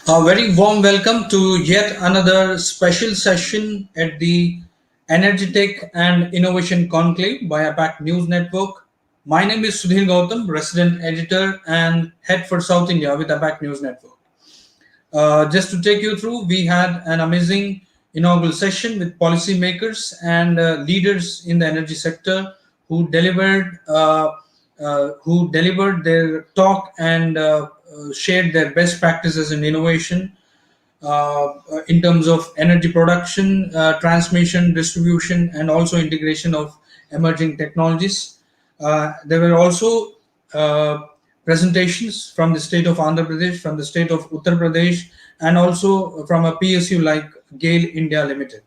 A very warm welcome to yet another special session at the EnergyTech and Innovation Conclave by APAC News Network. My name is Sudhir Gautam, resident editor and head for South India with APAC News Network. Just to take you through, we had an amazing inaugural session with policymakers and leaders in the energy sector who delivered their talk and shared their best practices in innovation in terms of energy production, transmission, distribution, and also integration of emerging technologies. There were also uh, presentations from the state of Andhra Pradesh, from the state of Uttar Pradesh, and also from a PSU like GAIL India Limited.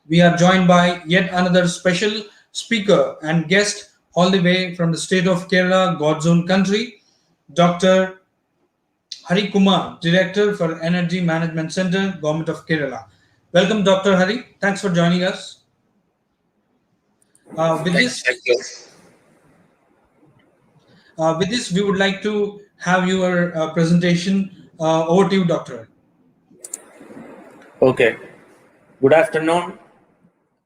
We are joined by yet another special speaker and guest all the way from the state of Kerala, God's own country, Dr. Hari Kumar, Director for Energy Management Center, Government of Kerala. Welcome, Dr. Hari. Thanks for joining us. Uh, with Thank this, you. with this, we would like to have your presentation. Over to you, Doctor. Okay. Good afternoon.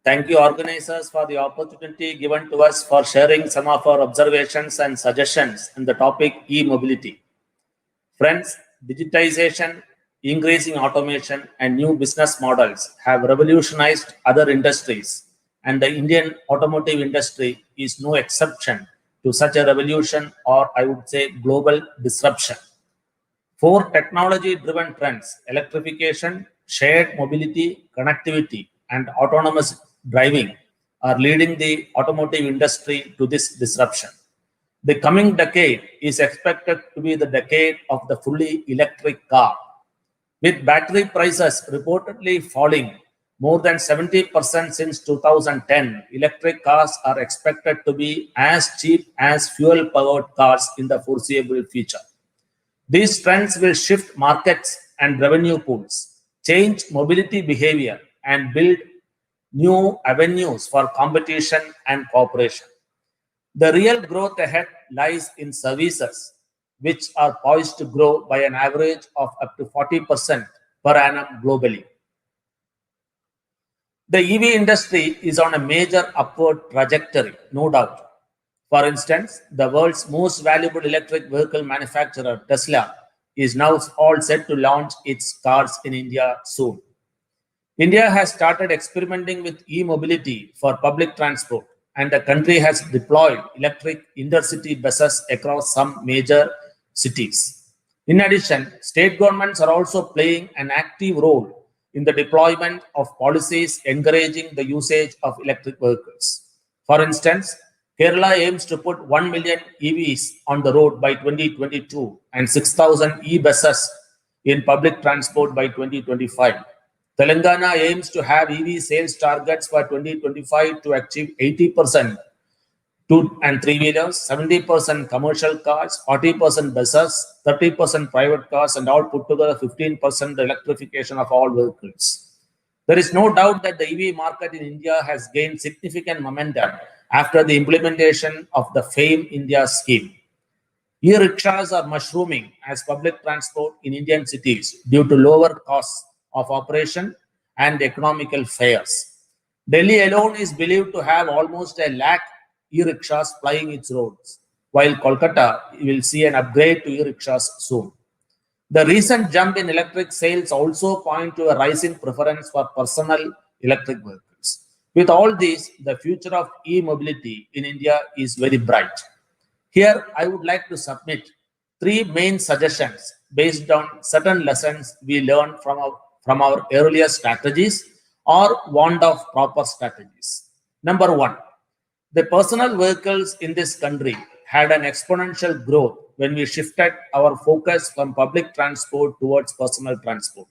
Thank you, organizers, for the opportunity given to us for sharing some of our observations and suggestions on the topic e-mobility. Friends, digitization, increasing automation, and new business models have revolutionized other industries, and the Indian automotive industry is no exception to such a revolution, or I would say global disruption. Four technology-driven trends: electrification, shared mobility, connectivity, and autonomous driving are leading the automotive industry to this disruption. The coming decade is expected to be the decade of the fully electric car, with battery prices reportedly falling more than 70% since 2010. Electric cars are expected to be as cheap as fuel-powered cars in the foreseeable future. These trends will shift markets and revenue pools, change mobility behavior, and build new avenues for competition and cooperation. The real growth ahead lies in services, which are poised to grow by an average of up to 40% per annum globally. The EV industry is on a major upward trajectory, no doubt. For instance, the world's most valuable electric vehicle manufacturer, Tesla, is now all set to launch its cars in India soon. India has started experimenting with e-mobility for public transport, and the country has deployed electric intercity buses across some major cities. In addition, state governments are also playing an active role in the deployment of policies encouraging the usage of electric vehicles. For instance, Kerala aims to put 1 million EVs on the road by 2022 and 6,000 e-buses in public transport by 2025. Telangana aims to have EV sales targets for 2025 to achieve 80% two and three-wheelers, 70% commercial cars, 40% buses, 30% private cars, and all put together 15% electrification of all vehicles. There is no doubt that the EV market in India has gained significant momentum after the implementation of the FAME India scheme. E-rickshaws are mushrooming as public transport in Indian cities due to lower costs of operation and economical fares. Delhi alone is believed to have almost a lakh e-rickshaws plying its roads, while Kolkata will see an upgrade to e-rickshaws soon. The recent jump in electric sales also point to a rising preference for personal electric vehicles. With all these, the future of e-mobility in India is very bright. Here, I would like to submit three main suggestions based on certain lessons we learned from our earlier strategies or warned of proper strategies. Number one, the personal vehicles in this country had an exponential growth when we shifted our focus from public transport towards personal transport.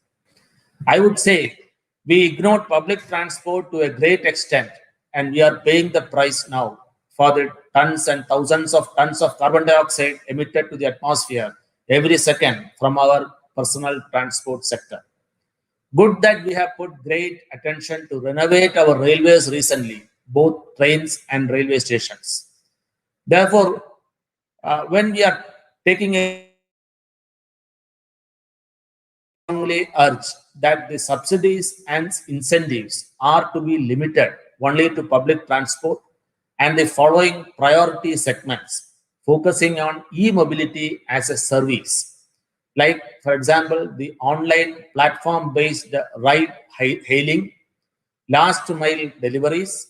I would say we ignored public transport to a great extent, and we are paying the price now for the tons and thousands of tons of carbon dioxide emitted to the atmosphere every second from our personal transport sector. Good that we have put great attention to renovate our railways recently, both trains and railway stations. Therefore, when we are taking a strongly urge that the subsidies and incentives are to be limited only to public transport and the following priority segments, focusing on e-mobility as a service. Like, for example, the online platform-based ride hailing, last mile deliveries,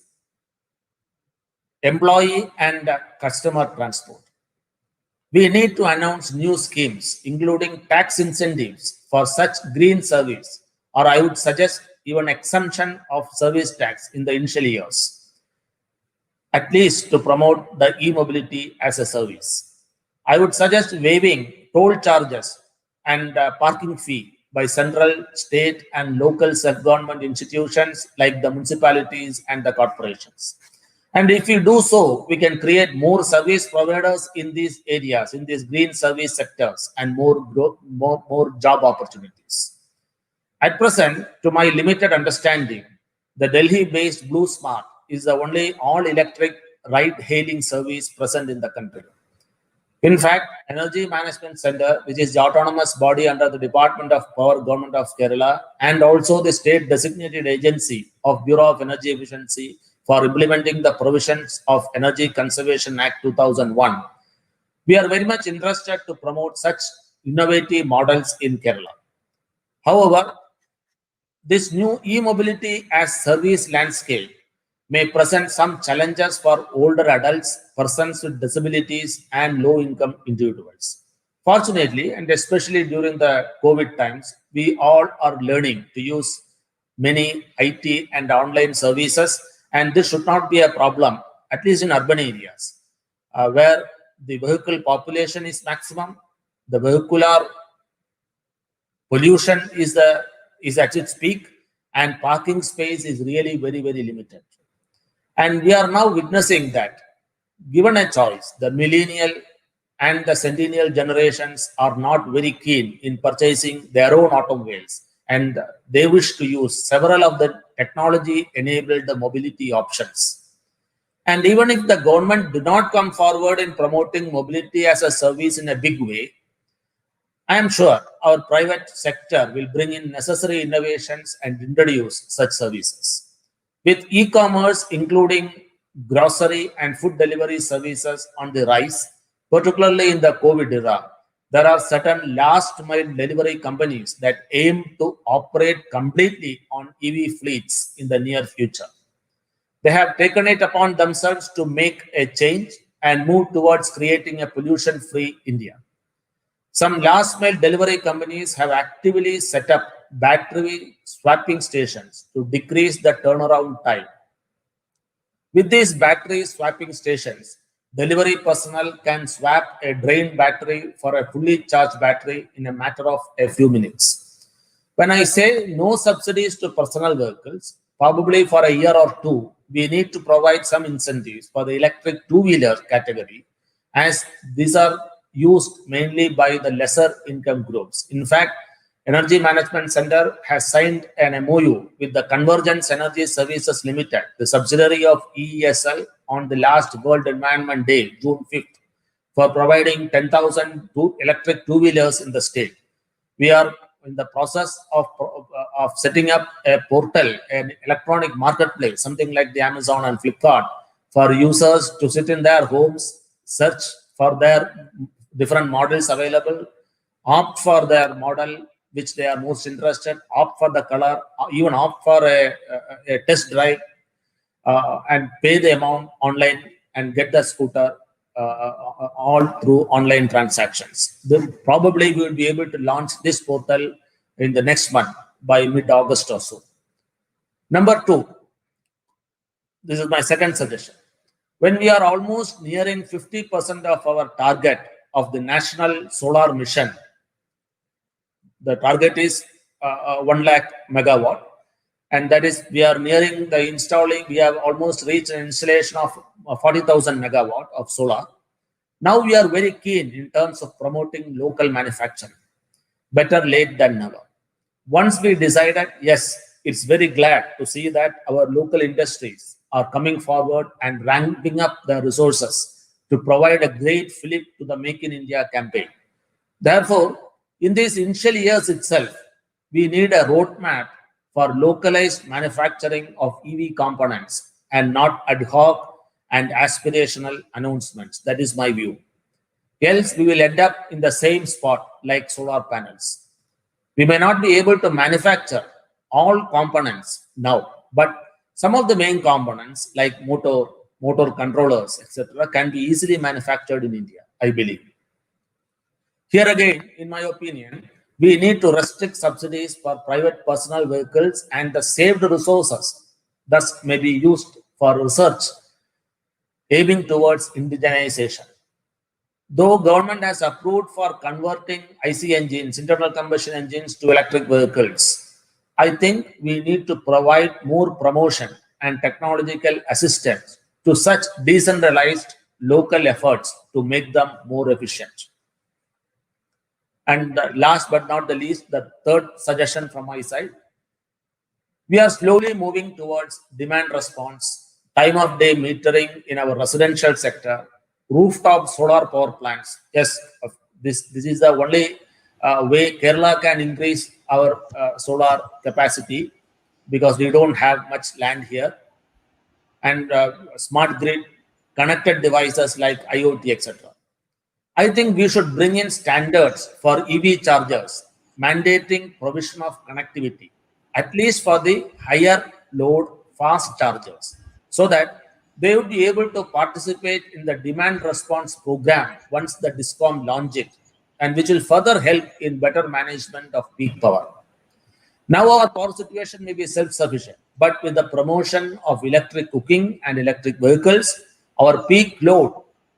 employee and customer transport. We need to announce new schemes, including tax incentives for such green service, or I would suggest even exemption of service tax in the initial years, at least to promote the e-mobility as a service. I would suggest waiving toll charges and parking fee by central, state, and local self-government institutions like the municipalities and the corporations. And if we do so, we can create more service providers in these areas, in these green service sectors, and more growth, more job opportunities. At present, to my limited understanding, the Delhi-based Blue Smart is the only all-electric ride-hailing service present in the country. In fact, Energy Management Center, which is the autonomous body under the Department of Power, Government of Kerala, and also the state designated agency of Bureau of Energy Efficiency for implementing the provisions of Energy Conservation Act 2001, we are very much interested to promote such innovative models in Kerala. However, this new e-mobility as service landscape may present some challenges for older adults, persons with disabilities, and low-income individuals. Fortunately, and especially during the COVID times, we all are learning to use many IT and online services, and this should not be a problem, at least in urban areas, where the vehicle population is maximum, the vehicular pollution is at its peak, and parking space is really very, very limited. And we are now witnessing that, given a choice, the millennial and the centennial generations are not very keen in purchasing their own automobiles, and they wish to use several of the technology-enabled mobility options. And even if the government do not come forward in promoting mobility as a service in a big way, I am sure our private sector will bring in necessary innovations and introduce such services. With e-commerce, including grocery and food delivery services on the rise, particularly in the COVID era, there are certain last-mile delivery companies that aim to operate completely on EV fleets in the near future. They have taken it upon themselves to make a change and move towards creating a pollution-free India. Some last-mile delivery companies have actively set up battery swapping stations to decrease the turnaround time. With these battery swapping stations, delivery personnel can swap a drained battery for a fully charged battery in a matter of a few minutes. When I say no subsidies to personal vehicles, probably for a year or two, we need to provide some incentives for the electric two-wheeler category, as these are used mainly by the lesser income groups. In fact, Energy Management Center has signed an MOU with the Convergence Energy Services Limited, the subsidiary of EESL, on the last World Environment Day, June 5th, for providing 10,000 electric two-wheelers in the state. We are in the process of setting up a portal, an electronic marketplace, something like the Amazon and Flipkart, for users to sit in their homes, search for their different models available, opt for their model which they are most interested, opt for the color, even opt for a test drive, and pay the amount online and get the scooter all through online transactions. Then probably we will be able to launch this portal in the next month by mid-August or so. Number two, this is my second suggestion. When we are almost nearing 50% of our target of the National Solar Mission, the target is 1 lakh megawatt, and that is we are nearing the installing. We have almost reached an installation of 40,000 megawatt of solar. Now we are very keen in terms of promoting local manufacturing. Better late than never. Once we decided, yes, it's very glad to see that our local industries are coming forward and ramping up the resources to provide a great fillip to the Make in India campaign. Therefore, in these initial years itself, We need a roadmap for localized manufacturing of EV components and not ad hoc and aspirational announcements. That is my view. Else, we will end up in the same spot like solar panels. We may not be able to manufacture all components now, but some of the main components like motor controllers, etc., can be easily manufactured in India, I believe. Here again, in my opinion, we need to restrict subsidies for private personal vehicles, and the saved resources thus may be used for research aiming towards indigenization. Though government has approved for converting IC engines, internal combustion engines, to electric vehicles, I think we need to provide more promotion and technological assistance to such decentralized local efforts to make them more efficient. And last but not the least, the third suggestion from my side, we are slowly moving towards demand response, time of day metering in our residential sector, rooftop solar power plants. Yes, this is the only way Kerala can increase our solar capacity, because we don't have much land here, and smart grid connected devices like IoT, etc. I think we should bring in standards for EV chargers, mandating provision of connectivity, at least for the higher load fast chargers, so that they would be able to participate in the demand response program once the DISCOM launch it, and which will further help in better management of peak power. Now our power situation may be self-sufficient, but with the promotion of electric cooking and electric vehicles, our peak load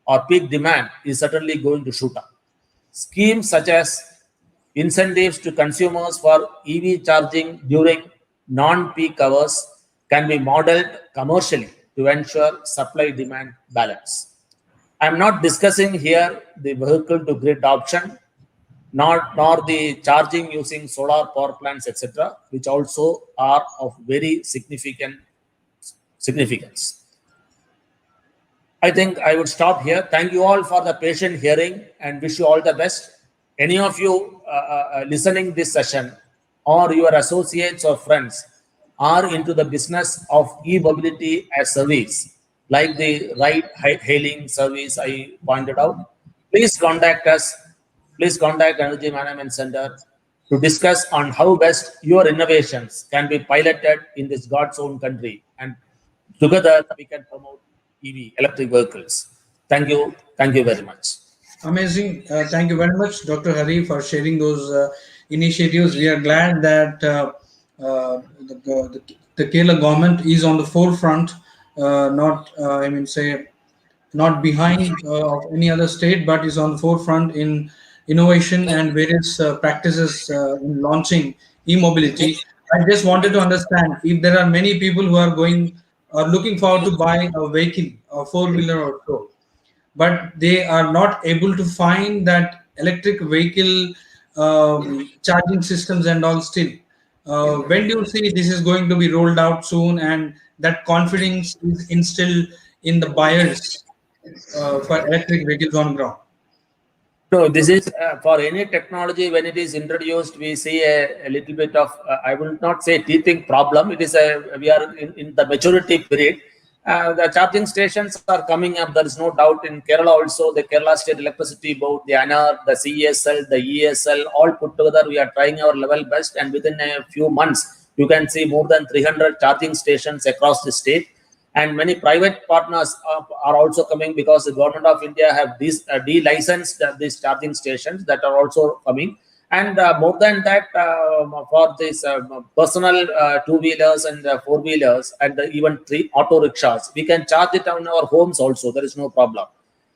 or peak demand is certainly going to shoot up. Schemes such as incentives to consumers for EV charging during non-peak hours can be modeled commercially to ensure supply-demand balance. I am not discussing here the vehicle-to-grid option, nor the charging using solar power plants, etc., which also are of very significant significance. I think I would stop here. Thank you all for the patient hearing and wish you all the best. Any of you listening this session, or your associates or friends, are into the business of e-mobility as service, like the ride-hailing service I pointed out, please contact us. Please contact Energy Management Center to discuss on how best your innovations can be piloted in this God's own country, and together we can promote EV, electric vehicles. Thank you. Thank you very much. Amazing. Thank you very much, Dr. Hari, for sharing those initiatives. We are glad that the Kerala government is on the forefront, not, not behind of any other state, but is on the forefront in innovation and various practices in launching e-mobility. I just wanted to understand if there are many people who are going or looking forward to buy a vehicle, a four-wheeler or so, but they are not able to find that electric vehicle charging systems and all still. When do you see this is going to be rolled out soon, and that confidence is instilled in the buyers for electric vehicles on ground? So this is for any technology, when it is introduced, we see a little bit of, I will not say teething problem. It is we are in the maturity period. The charging stations are coming up. There is no doubt. In Kerala also, the Kerala State Electricity Board, the ANAR, the CESL, the ESL, all put together, we are trying our level best. And within a few months, you can see more than 300 charging stations across the state. And many private partners are also coming, because the government of India have de-licensed these charging stations that are also coming. And more than that, for these personal two-wheelers and four-wheelers and even auto rickshaws, we can charge it on our homes also. There is no problem.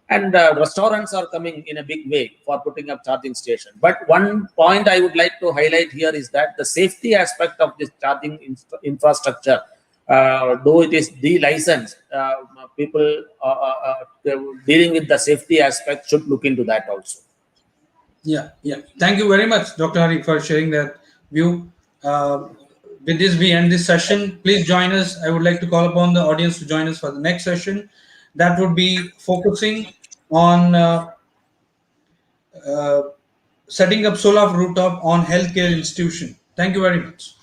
And restaurants are coming in a big way for putting up charging station. But one point I would like to highlight here is that the safety aspect of this charging infrastructure, though it is de-licensed, people dealing with the safety aspect should look into that also. Yeah. Thank you very much, Dr. Hari, for sharing that view. With this, we end this session. Please join us. I would like to call upon the audience to join us for the next session. That would be focusing on setting up solar rooftop on healthcare institution. Thank you very much.